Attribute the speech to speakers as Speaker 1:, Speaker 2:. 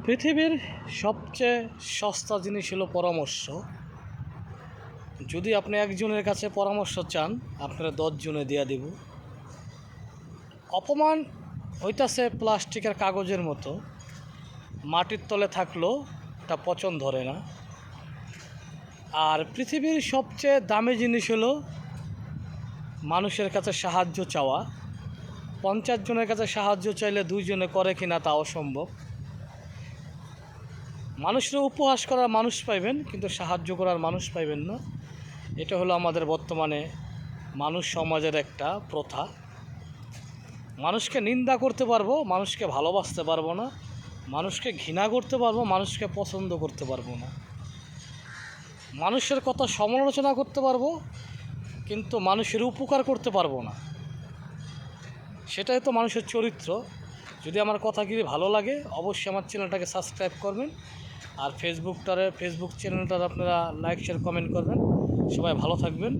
Speaker 1: পৃথিবীর সবচেয়ে সস্তা জিনিস হলো পরামর্শ। যদি আপনি একজনের কাছে পরামর্শ চান, আপনারা 10 জনে দিয়া দিব। অপমান হইতাছে প্লাস্টিকের কাগজের মতো, মাটির তলে থাকলেও তা পচন ধরে না। আর পৃথিবীর সবচেয়ে দামি জিনিস হলো মানুষের কাছে সাহায্য চাওয়া। 50 জনের কাছে সাহায্য চাইলে 2 জনে করে কিনা তা অসম্ভব। মানুষের উপহাস করার মানুষ পাইবেন, কিন্তু সাহায্য করার মানুষ পাইবেন না। এটা হলো আমাদের বর্তমানে মানুষ সমাজের একটা প্রথা। মানুষকে নিন্দা করতে পারবো, মানুষকে ভালোবাসতে পারবো না। মানুষকে ঘৃণা করতে পারবো, মানুষকে পছন্দ করতে পারবো না। মানুষের কথা সমালোচনা করতে পারবো, কিন্তু মানুষের উপকার করতে পারবো না। সেটাই তো মানুষের চরিত্র। যদি আমার কথাগুলি ভালো লাগে, অবশ্যই আমার চ্যানেলটাকে সাবস্ক্রাইব করবেন। আর ফেসবুক চ্যানেলটার আপনারা লাইক শেয়ার কমেন্ট করবেন। সবাই ভালো থাকবেন।